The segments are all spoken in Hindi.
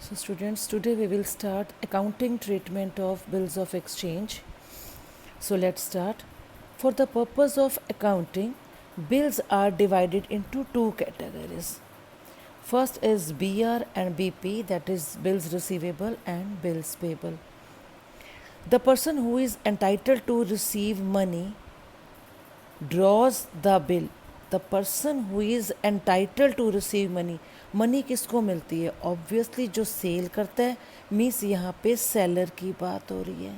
So students, today we will start accounting treatment of bills of exchange. So let's start. For the purpose of accounting, bills are divided into two categories. First is BR and BP, that is bills receivable and bills payable. The person who is entitled to receive money draws the bill. The person who is entitle to receive money, money किसको मिलती है? ऑब्वियसली जो सेल करता है, मीन्स यहाँ पे सेलर की बात हो रही है.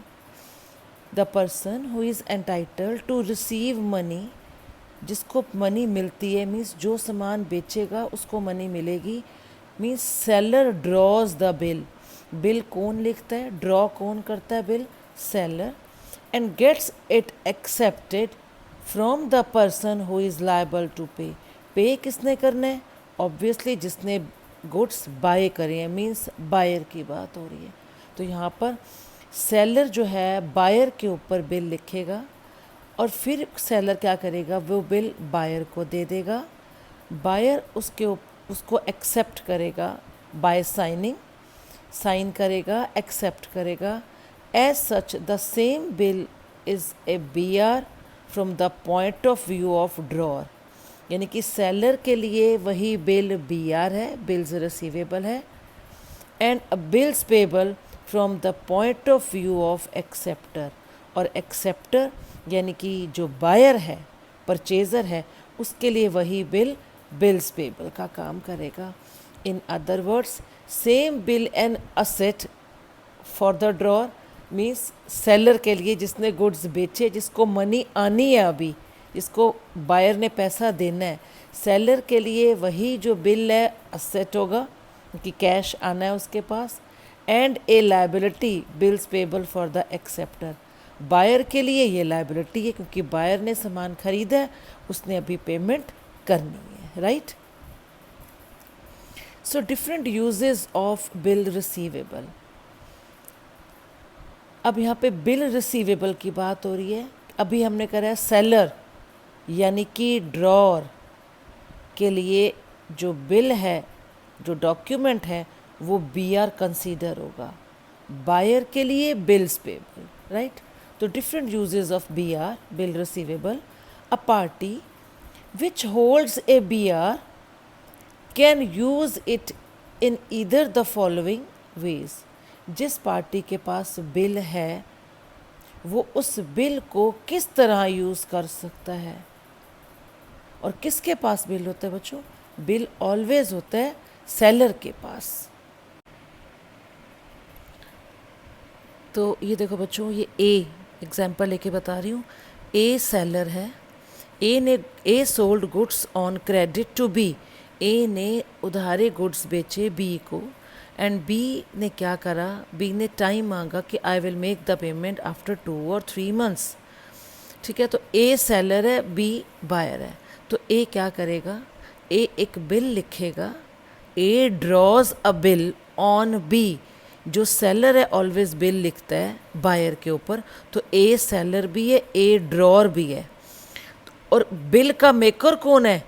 The person who is entitle to receive money, जिसको मनी मिलती है, मीन्स जो सामान बेचेगा उसको मनी मिलेगी. Means seller draws the bill. Bill कौन लिखता है? ड्रॉ कौन करता है bill? Seller. And gets it accepted from the person who is liable to pay. Pay किसने करना है? ऑब्वियसली जिसने गुड्स बाय करे हैं, मीन्स बायर की बात हो रही है. तो यहाँ पर सेलर जो है बायर के ऊपर बिल लिखेगा और फिर सेलर क्या करेगा? वो बिल बायर को दे देगा. बायर उसको एक्सेप्ट करेगा बाय साइनिंग, साइन करेगा, एक्सेप्ट करेगा. As such the same bill is a BR from the point of view of drawer. यानी कि सेलर के लिए वही बिल BR है, बिल्स रिसीवेबल है. And bills payable from the point of view of acceptor. और एक्सेप्टर यानी कि जो बायर है, परचेज़र है, उसके लिए वही बिल बिल्स पेबल का काम करेगा. In other words, same bill and asset for the drawer means seller के लिए जिसने गुड्स बेचे, जिसको मनी आनी है, अभी जिसको बायर ने पैसा देना है, सेलर के लिए वही जो बिल है असेट होगा क्योंकि कैश आना है उसके पास. And a liability bills payable for the acceptor. Buyer के लिए ये लायबिलिटी है क्योंकि बायर ने सामान खरीदा है, उसने अभी पेमेंट करनी है, right. So different uses of bill receivable. अब यहाँ पे बिल रिसीवेबल की बात हो रही है. अभी हमने करा है सेलर यानी कि ड्रॉअर के लिए जो बिल है, जो डॉक्यूमेंट है, वो BR कंसीडर होगा. बायर के लिए बिल्स पेबल, राइट. तो different uses of BR, bill receivable. A party which holds a BR can use it in either the following veg. जिस पार्टी के पास बिल है वो उस बिल को किस तरह यूज़ कर सकता है. और किसके पास बिल होता है बच्चों? बिल ऑलवेज होता है सेलर के पास. तो ये देखो बच्चों, ये ए एग्जाम्पल लेके बता रही हूँ. ए सेलर है. A sold goods on credit to B. A ने उधारे गुड्स बेचे बी को. एंड बी ने क्या करा? बी ने टाइम मांगा कि I will make the payment after 2 or 3 months. ठीक है. तो ए सेलर है, बी बायर है. तो ए क्या करेगा? ए एक बिल लिखेगा. A draws a bill on B. जो सेलर है ऑलवेज बिल लिखता है बायर के ऊपर. तो ए सेलर भी है, ए ड्रॉअर भी है. और बिल का मेकर कौन है?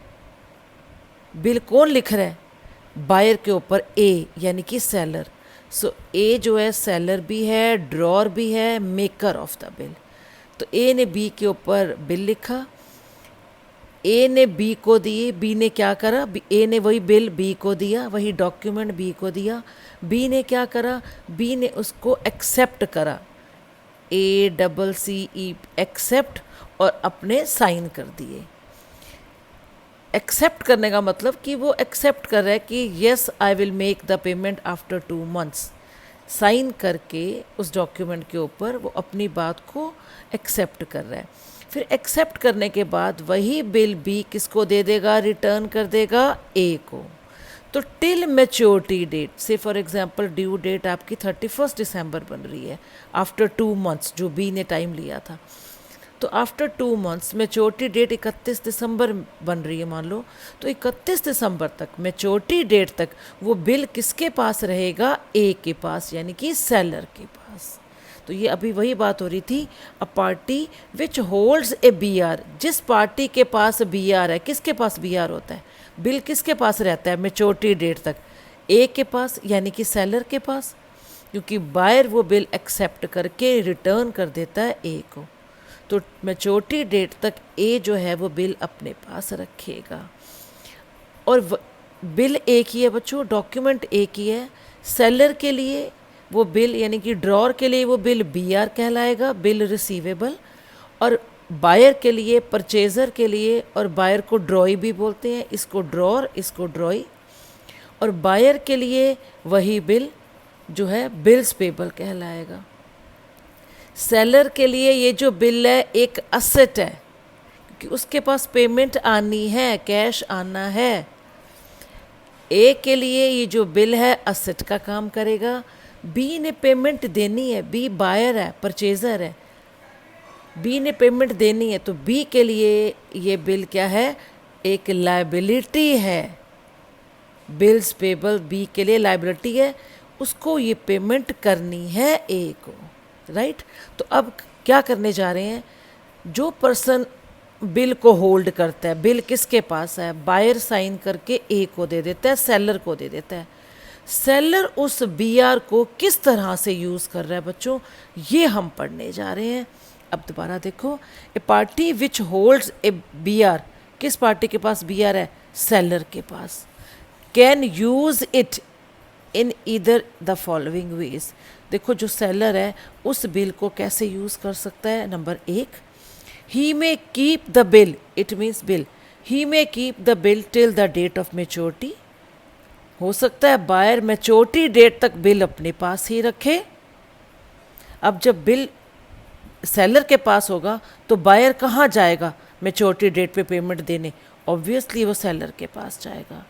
बिल कौन लिख रहा है? बायर के ऊपर ए यानी कि सेलर. सो ए जो है सेलर भी है, ड्रॉअर भी है, मेकर ऑफ द बिल. तो ए ने बी के ऊपर बिल लिखा, ए ने बी को दिए, बी ने क्या करा? ए ने वही बिल बी को दिया, वही डॉक्यूमेंट बी को दिया. बी ने क्या करा? बी ने उसको एक्सेप्ट करा, ACCE एक्सेप्ट, और अपने साइन कर दिए. एक्सेप्ट करने का मतलब कि वो एक्सेप्ट कर रहा है कि yes I will make the payment after 2 months. Sign करके उस डॉक्यूमेंट के ऊपर वो अपनी बात को एक्सेप्ट कर रहा है. फिर एक्सेप्ट करने के बाद वही बिल बी किसको दे देगा? रिटर्न कर देगा ए को. तो टिल मैच्योरिटी डेट, से फॉर एग्जांपल ड्यू डेट आपकी 31 दिसंबर बन रही है आफ्टर 2 months जो बी ने टाइम लिया था. तो आफ्टर 2 months मैच्योरिटी डेट 31 दिसंबर बन रही है मान लो. तो 31 दिसंबर तक, मैच्योरिटी डेट तक, वो बिल किसके पास रहेगा? ए के पास यानी कि सेलर के पास. तो ये अभी वही बात हो रही थी. A party which holds a BR. जिस पार्टी के पास BR है, किसके पास BR होता है? बिल किसके पास रहता है मैच्योरिटी डेट तक? ए के पास यानी कि सेलर के पास, क्योंकि बायर वो बिल एक्सेप्ट करके रिटर्न कर देता है ए को। तो मैच्योरिटी डेट तक ए जो है वो बिल अपने पास रखेगा। और बिल एक ही है बच्चों, डॉक्यूमेंट एक ही है। सेलर के लिए वो बिल यानी कि ड्रॉर के लिए वो बिल BR कहलाएगा, बिल रिसीवेबल। और बायर के लिए, परचेज़र के लिए, और बायर को ड्रॉई भी बोलते हैं, इसको ड्रॉर इसको ड्रॉई। और बायर के लिए वही बिल जो है बिल्स पेबल कहलाएगा। सेलर के लिए ये जो बिल है एक असेट है, क्योंकि उसके पास पेमेंट आनी है, कैश आना है। ए के लिए ये जो बिल है असेट का काम करेगा। बी ने पेमेंट देनी है, बी बायर है, परचेज़र है, बी ने पेमेंट देनी है, तो बी के लिए ये बिल क्या है, एक लायबिलिटी है। बिल्स पेबल बी के लिए लायबिलिटी है, उसको ये पेमेंट करनी है ए को, राइट। तो अब क्या करने जा रहे हैं, जो पर्सन बिल को होल्ड करता है, बिल किसके पास है, बायर साइन करके ए को दे देता है, सेलर को दे देता है। सेलर उस BR को किस तरह से यूज़ कर रहा है बच्चों, ये हम पढ़ने जा रहे हैं। अब दोबारा देखो, a party which holds a BR, किस पार्टी के पास BR है, सेलर के पास, can use it in either the following ways. देखो जो सेलर है उस बिल को कैसे यूज़ कर सकता है। Number 1, he may keep the bill, it means bill, he may keep the bill till the date of maturity. हो सकता है बायर मैच्योरिटी डेट तक बिल अपने पास ही रखे। अब जब बिल सेलर के पास होगा तो बायर कहाँ जाएगा मैच्योरिटी डेट पे पेमेंट देने, ऑब्वियसली वो सेलर के पास जाएगा।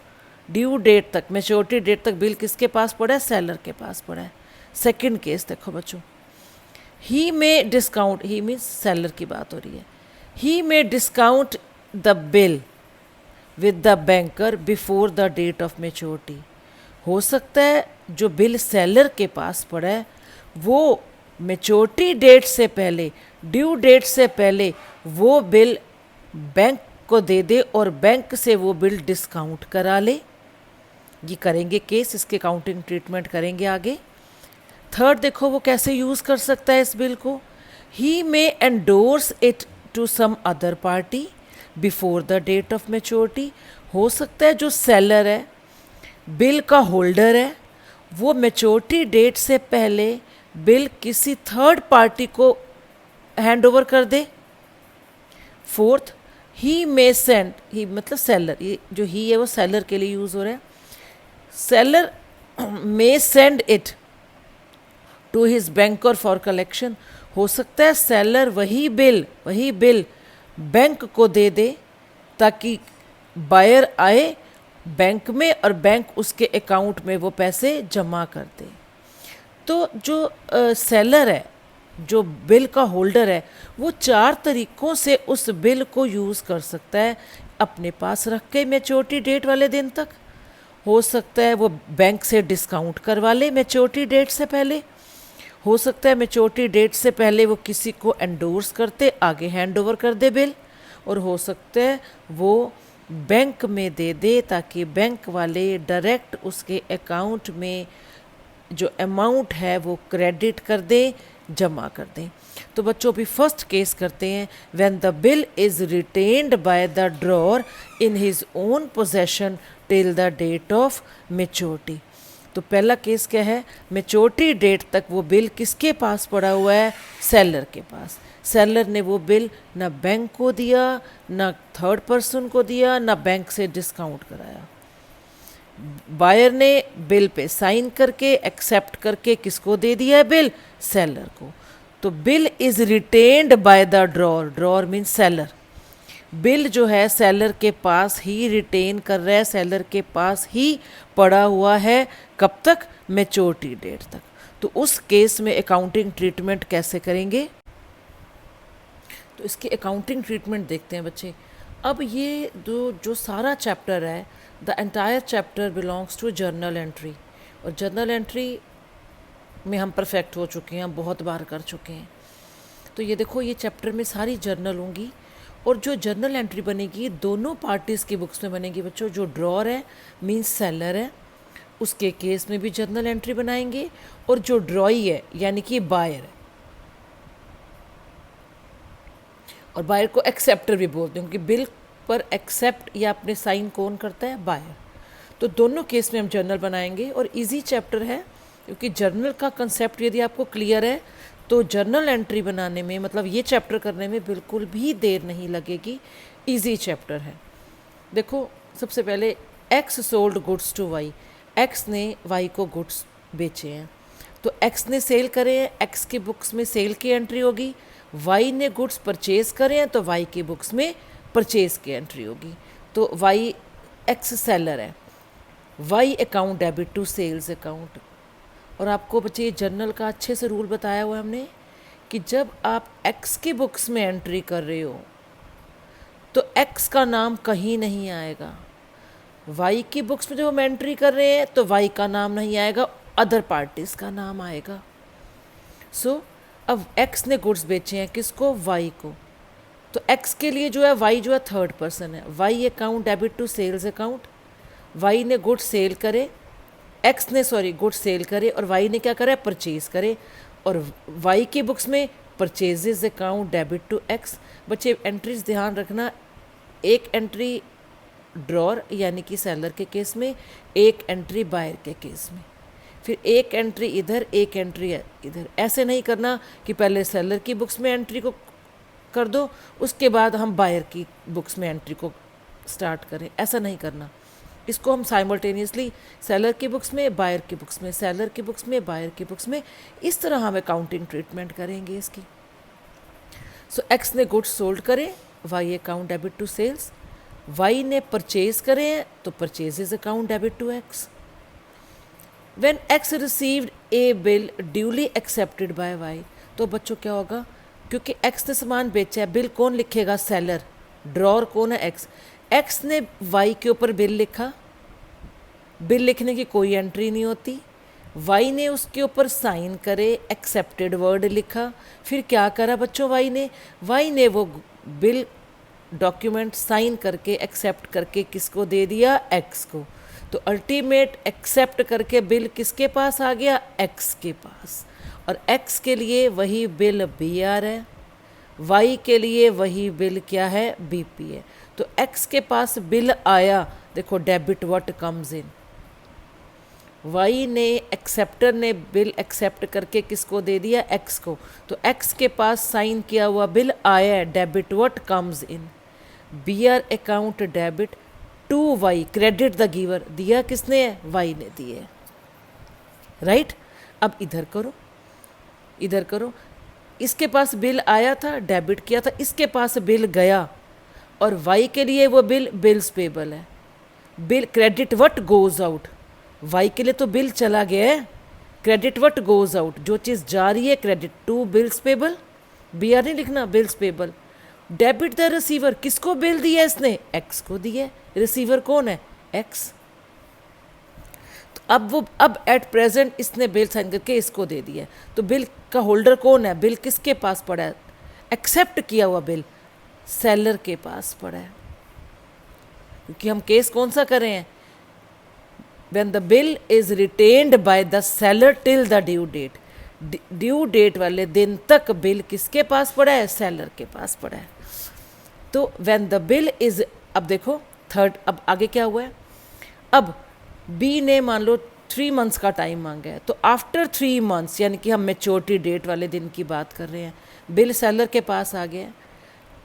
ड्यू डेट तक, मैच्योरिटी डेट तक बिल किसके पास पड़ा है, सेलर के पास पड़ा है। सेकंड केस देखो बच्चों, he may discount, he means seller की बात हो रही है, he may discount the bill with the banker before the date of maturity. हो सकता है जो बिल सेलर के पास पड़ा है वो मेच्योरिटी डेट से पहले, ड्यू डेट से पहले वो बिल बैंक को दे दे और बैंक से वो बिल डिस्काउंट करा ले। ये करेंगे केस, इसके काउंटिंग ट्रीटमेंट करेंगे आगे। थर्ड देखो वो कैसे यूज़ कर सकता है इस बिल को, he may endorse it to some other party before the date of maturity. हो सकता है जो सेलर है, बिल का होल्डर है, वो मेच्योरिटी डेट से पहले बिल किसी थर्ड पार्टी को हैंड ओवर कर दे। फोर्थ, ही मे सेंड, ही मतलब सेलर, ये जो ही है वो सेलर के लिए यूज़ हो रहा है। Seller may send it to his banker for collection. हो सकता है सेलर वही बिल बैंक को दे दे ताकि बायर आए बैंक में और बैंक उसके अकाउंट में वो पैसे जमा कर दे। तो जो सेलर है, जो बिल का होल्डर है, वो 4 तरीक़ों से उस बिल को यूज़ कर सकता है अपने पास रख के मैच्योरिटी डेट वाले दिन तक। हो सकता है वो बैंक से डिस्काउंट करवा ले मैच्योरिटी डेट से पहले। हो सकता है मैच्योरिटी डेट से पहले वो किसी को एंडोर्स करते आगे हैंड ओवर कर दे बिल। और हो सकता है वो बैंक में दे दे ताकि बैंक वाले डायरेक्ट उसके अकाउंट में जो अमाउंट है वो क्रेडिट कर दे, जमा कर दें। तो बच्चों भी फर्स्ट केस करते हैं, when the bill is retained by the drawer in his own possession till the date of maturity. तो पहला केस क्या है, मेच्योरिटी डेट तक वो बिल किसके पास पड़ा हुआ है, सेलर के पास। सेलर ने वो बिल ना बैंक को दिया, ना थर्ड पर्सन को दिया, ना बैंक से डिस्काउंट कराया। बायर ने बिल पे साइन करके एक्सेप्ट करके किसको दे दिया है बिल, सेलर को। तो bill is retained by the drawer, drawer mean seller. Bill जो है सेलर के पास ही रिटेन कर रहा है, सेलर के पास ही पड़ा हुआ है, कब तक, मैच्योरिटी डेट तक। तो उस केस में अकाउंटिंग ट्रीटमेंट कैसे करेंगे, तो इसके अकाउंटिंग ट्रीटमेंट देखते हैं बच्चे। अब ये जो सारा चैप्टर है, the entire chapter belongs to journal entry. और जर्नल एंट्री में हम परफेक्ट हो चुके हैं, बहुत बार कर चुके हैं। तो ये देखो, ये चैप्टर में सारी जर्नल होंगी और जो जर्नल एंट्री बनेगी दोनों पार्टीज़ की बुक्स में बनेगी बच्चों। जो ड्रॉर है मीन्स सेलर है, उसके केस में भी जर्नल एंट्री बनाएंगे। और जो ड्रॉई है यानी कि बायर है, और बायर को एक्सेप्टर भी बोलते हैं क्योंकि बिल पर एक्सेप्ट या अपने साइन कौन करता है, बायर। तो दोनों केस में हम जर्नल बनाएंगे और इजी चैप्टर है क्योंकि जर्नल का कंसेप्ट यदि आपको क्लियर है तो जर्नल एंट्री बनाने में, मतलब ये चैप्टर करने में बिल्कुल भी देर नहीं लगेगी। इजी चैप्टर है। देखो सबसे पहले X sold goods to Y, X ने वाई को गुड्स बेचे हैं, तो एक्स ने सेल करे हैं, एक्स की बुक्स में सेल की एंट्री होगी। वाई ने गुड्स परचेज करे हैं तो वाई की बुक्स में परचेज की एंट्री होगी। तो वाई एक्स सेलर है, Y account debit to sales account. और आपको बच्चे जर्नल का अच्छे से रूल बताया हुआ है हमने कि जब आप एक्स की बुक्स में एंट्री कर रहे हो तो एक्स का नाम कहीं नहीं आएगा। वाई की बुक्स में जब हम एंट्री कर रहे हैं तो वाई का नाम नहीं आएगा, अदर पार्टीज का नाम आएगा। सो अब एक्स ने गुड्स बेचे हैं किसको, वाई को, तो एक्स के लिए जो है वाई जो है थर्ड पर्सन है। Y account debit to sales account, Y ने गुड्स सेल करे, एक्स ने गुड्स सेल करे और वाई ने क्या करा, परचेज करे। और वाई की बुक्स में purchases account debit to X. बच्चे एंट्रीज ध्यान रखना, एक एंट्री ड्रॉर यानी कि सेलर के केस में, एक एंट्री बायर के केस में, फिर एक एंट्री इधर, एक एंट्री इधर। ऐसे नहीं करना कि पहले सेलर की बुक्स में एंट्री को कर दो उसके बाद हम बायर की बुक्स में एंट्री को स्टार्ट करें, ऐसा नहीं करना। इसको हम साइमल्टेनियसली सेलर की बुक्स में, बायर की बुक्स में, सेलर की बुक्स में, बायर की बुक्स में, इस तरह हम अकाउंटिंग ट्रीटमेंट करेंगे इसकी। सो एक्स ने गुड्स सोल्ड करे, Y account debit to sales, Y ने परचेज करे हैं तो purchases account debit to X. When X received a bill duly accepted by Y, तो बच्चों क्या होगा, क्योंकि एक्स ने सामान बेचा है, बिल कौन लिखेगा, सेलर, ड्रॉर कौन है, एक्स। एक्स ने वाई के ऊपर बिल लिखा, बिल लिखने की कोई एंट्री नहीं होती, वाई ने उसके ऊपर साइन करे, एक्सेप्टेड वर्ड लिखा, फिर क्या करा बच्चों, वाई ने वो बिल डॉक्यूमेंट साइन करके एक्सेप्ट करके किसको दे दिया, एक्स को। तो अल्टीमेट एक्सेप्ट करके बिल किसके पास आ गया, एक्स के पास। और एक्स के लिए वही बिल बी आर है, वाई के लिए वही बिल क्या है, बी पी है। तो एक्स के पास बिल आया, देखो debit what comes in, Y ने एक्सेप्टर ने बिल एक्सेप्ट करके किसको दे दिया, एक्स को। तो एक्स के पास साइन किया हुआ बिल आया है, debit what comes in, B R account debit to Y, credit the giver, दिया किसने है, वाई ने दिए, राइट। अब इधर करो, इधर करो, इसके पास बिल आया था, डेबिट किया था, इसके पास बिल गया और वाई के लिए वो बिल बिल्स पेबल है। Bill credit what goes out, Y के लिए तो बिल चला गया है, क्रेडिट व्हाट गोज आउट, जो चीज़ जा रही है, credit to bills payable, B R नहीं लिखना, bills payable. Debit the receiver, किसको बिल दिया इसने, एक्स को दिया, रिसीवर कौन है, एक्स। अब एट प्रेजेंट इसने बिल साइन करके इसको दे दिया, तो बिल का होल्डर कौन है, बिल किसके पास पड़ा है, एक्सेप्ट किया हुआ बिल सेलर के पास पड़ा है, क्योंकि हम केस कौन सा कर रहे हैं, when the bill is retained by the seller till the due date, due date वाले दिन तक बिल किसके पास पड़ा है, सेलर के पास पड़ा है। तो व्हेन द बिल इज, अब देखो थर्ड, अब आगे क्या हुआ है, अब बी ने मान लो 3 मंथ्स का टाइम मांगा है, तो आफ्टर 3 मंथ्स यानी कि हम मेच्योरिटी डेट वाले दिन की बात कर रहे हैं, बिल सेलर के पास आ गया है,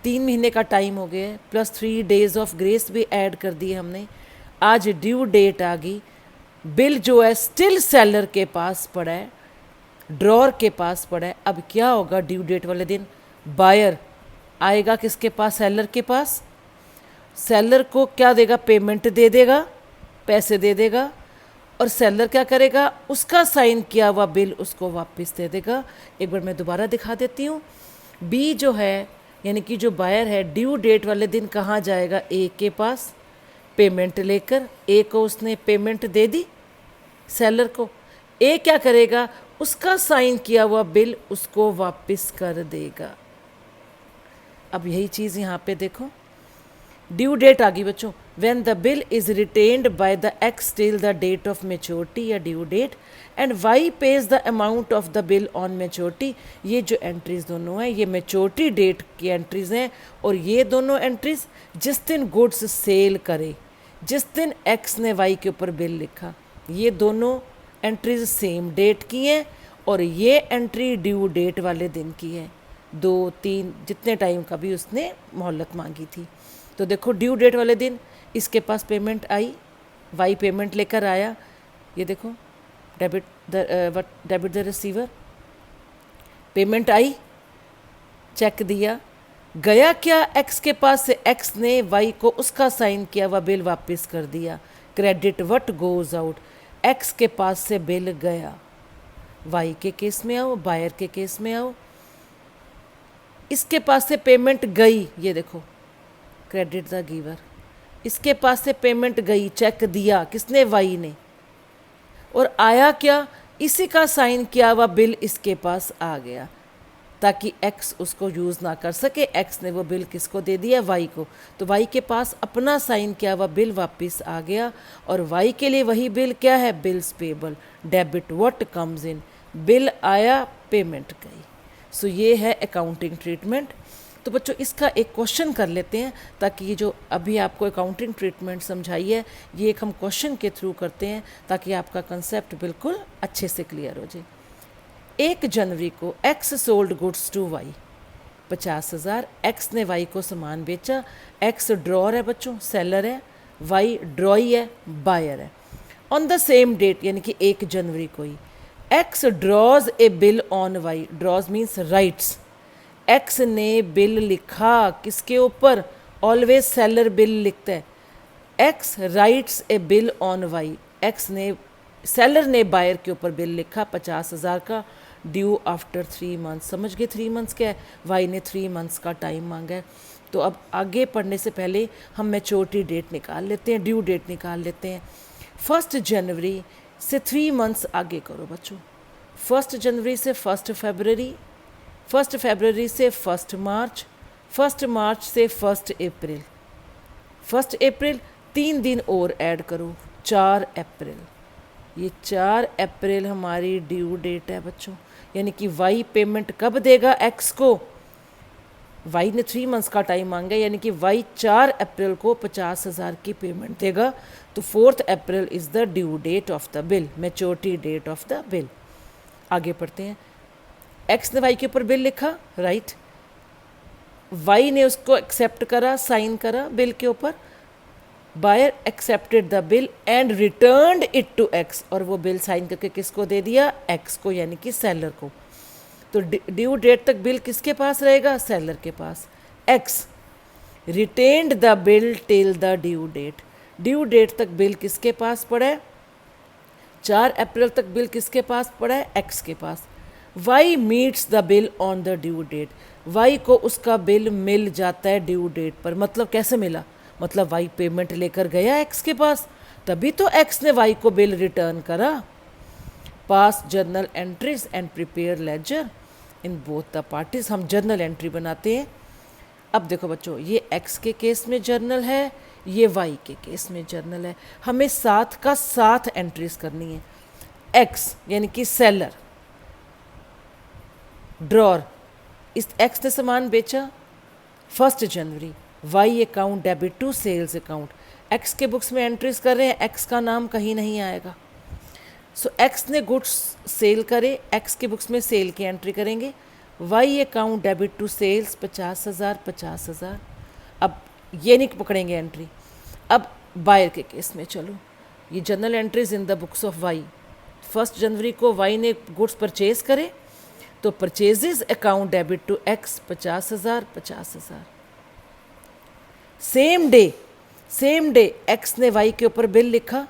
3 महीने का टाइम हो गया है, प्लस 3 डेज ऑफ ग्रेस भी ऐड कर दिए हमने, आज ड्यू डेट आ गई, बिल जो है स्टिल सेलर के पास पड़ा है, ड्रॉर के पास पड़ा है। अब क्या होगा, ड्यू डेट वाले दिन बायर आएगा किसके पास, सेलर के पास, सेलर को क्या देगा, पेमेंट दे देगा, पैसे दे देगा, और सेलर क्या करेगा, उसका साइन किया हुआ बिल उसको वापस दे देगा। एक बार मैं दोबारा दिखा देती हूँ, बी जो है यानी कि जो बायर है, ड्यू डेट वाले दिन कहाँ जाएगा, ए के पास पेमेंट लेकर, ए को उसने पेमेंट दे दी सेलर को, ए क्या करेगा, उसका साइन किया हुआ बिल उसको वापस कर देगा। अब यही चीज़ यहाँ पे देखो, ड्यू डेट आ गई बच्चों, when the bill is retained by the X till the date of maturity या due date and Y pays the amount of the bill on maturity. ये जो एंट्रीज दोनों हैं ये मेच्योरिटी डेट की एंट्रीज हैं, और ये दोनों एंट्रीज जिस दिन गुड्स सेल करे, जिस दिन एक्स ने वाई के ऊपर बिल लिखा, ये दोनों एंट्रीज सेम डेट की हैं, और ये एंट्री ड्यू डेट वाले दिन की है, 2-3 जितने टाइम का भी उसने मोहलत मांगी थी। तो देखो ड्यू डेट वाले दिन इसके पास पेमेंट आई, वाई पेमेंट लेकर आया, ये देखो डेबिट द रिसीवर, पेमेंट आई, चेक दिया, गया क्या एक्स के पास से, एक्स ने वाई को उसका साइन किया हुआ बिल वापस कर दिया। Credit what goes out, x के पास से बिल गया। वाई के केस में आओ, बायर के केस में आओ, इसके पास से पेमेंट गई, ये देखो क्रेडिट द गिवर, इसके पास से पेमेंट गई, चेक दिया किसने, वाई ने, और आया क्या, इसी का साइन किया हुआ बिल इसके पास आ गया, ताकि एक्स उसको यूज़ ना कर सके। एक्स ने वो बिल किसको दे दिया, वाई को, तो वाई के पास अपना साइन किया हुआ बिल वापस आ गया, और वाई के लिए वही बिल क्या है, bills payable, debit what comes in, bill आया पेमेंट गई। सो ये है अकाउंटिंग ट्रीटमेंट। तो बच्चों इसका एक क्वेश्चन कर लेते हैं, ताकि ये जो अभी आपको अकाउंटिंग ट्रीटमेंट समझाई है ये एक हम क्वेश्चन के थ्रू करते हैं, ताकि आपका कंसेप्ट बिल्कुल अच्छे से क्लियर हो जाए। 1 जनवरी को X sold goods to Y, 50,000, X ने वाई को सामान बेचा। एक्स ड्रॉर है बच्चों, सेलर है, वाई ड्रॉई है, बायर है। ऑन द सेम डेट यानी कि 1 जनवरी को he X draws a bill on Y, draws means writes, X ने बिल लिखा किसके ऊपर, ऑलवेज सेलर बिल लिखता है, X writes a bill on Y, X ने सेलर ने बायर के ऊपर बिल लिखा 50,000 का, ड्यू आफ्टर 3 मंथ्स, समझ गए 3 मंथ्स क्या है, वाई ने 3 मंथ्स का टाइम मांगा है। तो अब आगे पढ़ने से पहले हम मैच्योरिटी डेट निकाल लेते हैं, ड्यू डेट निकाल लेते हैं। 1 जनवरी से 3 मंथ्स आगे करो बच्चों, 1 जनवरी से 1 फरवरी, 1 फरवरी से 1 मार्च, 1 मार्च से 1 अप्रैल, 1 अप्रैल 3 दिन और ऐड करो, 4 अप्रैल, ये 4 अप्रैल हमारी ड्यू डेट है बच्चों। यानी कि वाई पेमेंट कब देगा एक्स को, वाई ने 3 मंथ्स का टाइम मांगा, यानी कि वाई 4 अप्रैल को 50,000 की पेमेंट देगा। तो 4 April is the due date of the bill, maturity date of the bill. आगे पढ़ते हैं, एक्स ने वाई के ऊपर बिल लिखा, राइट, वाई ने उसको एक्सेप्ट करा, साइन करा बिल के ऊपर, buyer accepted the bill and returned it to X, और वो बिल साइन करके किसको दे दिया, एक्स को, यानी कि सेलर को। तो ड्यू डेट तक बिल किसके पास रहेगा, सेलर के पास। X retained the bill till the due date, due date तक बिल किसके पास पड़ा है, 4 अप्रैल तक बिल किसके पास पड़ा है, एक्स के पास। Y meets the bill on the due date, Y को उसका बिल मिल जाता है ड्यू डेट पर। मतलब कैसे मिला, मतलब वाई पेमेंट लेकर गया एक्स के पास, तभी तो एक्स ने वाई को बिल रिटर्न करा। Pass journal entries and prepare ledger in both the parties, हम जर्नल एंट्री बनाते हैं। अब देखो बच्चों, ये एक्स के केस में जर्नल है, ये वाई के केस में जर्नल है, हमें साथ का साथ एंट्रीज करनी है। एक्स यानी कि सेलर, ड्रॉर, इस एक्स ने सामान बेचा 1 जनवरी, Y account debit to sales account, X के बुक्स में एंट्रीज कर रहे हैं, एक्स का नाम कहीं नहीं आएगा। सो एक्स ने गुड्स सेल करे, एक्स के बुक्स में सेल की एंट्री करेंगे, Y account debit to sales 50,000 50,000। अब ये नहीं पकड़ेंगे एंट्री। अब बायर के केस में चलो, ये general entries in the books of Y, 1 जनवरी को वाई ने गुड्स परचेज करे, तो purchases account debit to X 50,000 50,000। Same day X ने वाई के ऊपर बिल लिखा,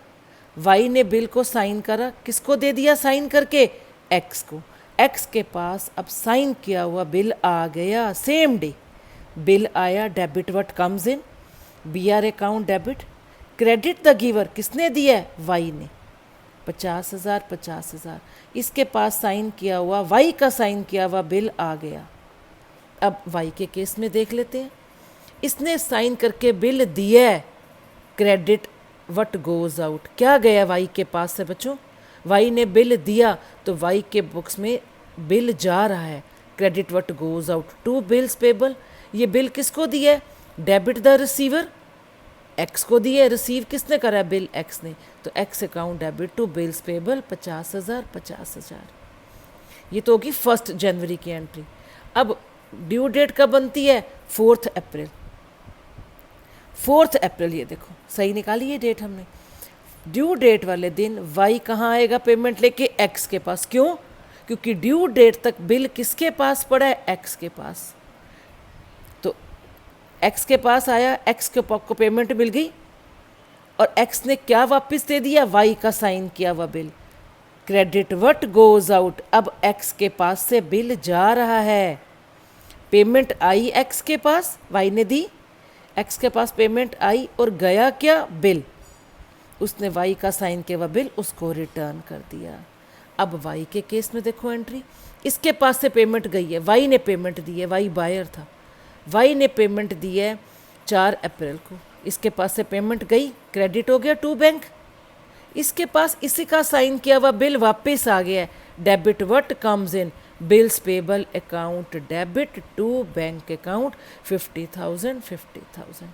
वाई ने बिल को साइन करा, किसको दे दिया साइन करके, एक्स को। एक्स के पास अब साइन किया हुआ बिल आ गया, सेम डे बिल आया, debit what comes in, B R account debit, credit the giver, किसने दिया है, वाई ने, 50,000 50,000, इसके पास साइन किया हुआ, वाई का साइन किया हुआ बिल आ गया। अब वाई के केस में देख लेते हैं, इसने साइन करके बिल दिया है, क्रेडिट वट गोज़ आउट, क्या गया वाई के पास से बच्चों, वाई ने बिल दिया तो वाई के बुक्स में बिल जा रहा है, credit what goes out to bills payable. ये बिल किसको दिया है, डेबिट द रिसीवर, एक्स को दिया है, रिसीव किसने करा है, बिल एक्स ने, तो X account debit to bills payable 50,000 50,000। ये तो होगी 1 जनवरी की एंट्री। अब ड्यू डेट कब बनती है, 4 अप्रैल, 4 अप्रैल, ये देखो सही निकाली ये डेट हमने। ड्यू डेट वाले दिन वाई कहाँ आएगा पेमेंट लेके, एक्स के पास, क्यों, क्योंकि ड्यू डेट तक बिल किसके पास पड़ा है, एक्स के पास, तो एक्स के पास आया, एक्स के को पेमेंट मिल गई और एक्स ने क्या वापस दे दिया, वाई का साइन किया हुआ bill, credit what goes out. अब एक्स के पास से बिल जा रहा है, पेमेंट आई एक्स के पास, वाई ने दी, एक्स के पास पेमेंट आई और गया क्या, बिल, उसने वाई का साइन किया हुआ बिल उसको रिटर्न कर दिया। अब वाई के केस में देखो एंट्री, इसके पास से पेमेंट गई है, वाई ने पेमेंट दी है, वाई बायर था, वाई ने पेमेंट दी है 4 अप्रैल को, इसके पास से पेमेंट गई, क्रेडिट हो गया टू बैंक, इसके पास इसी का साइन किया हुआ बिल वापस आ गया है, debit what comes in, bills payable account debit to bank account 50,000 50,000।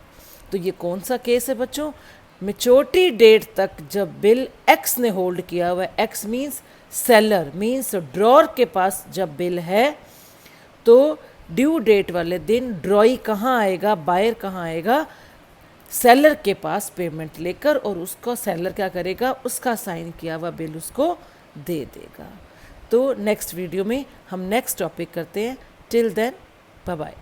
तो ये कौन सा केस है बच्चों, मेच्योरिटी डेट तक जब बिल एक्स ने होल्ड किया हुआ है, x means seller, means drawer के पास जब बिल है तो ड्यू डेट वाले दिन ड्रॉई कहाँ आएगा, बायर कहाँ आएगा, सेलर के पास पेमेंट लेकर, और उसको सेलर क्या करेगा, उसका साइन किया हुआ बिल उसको दे देगा। तो नेक्स्ट वीडियो में हम नेक्स्ट टॉपिक करते हैं, टिल देन बाय बाय।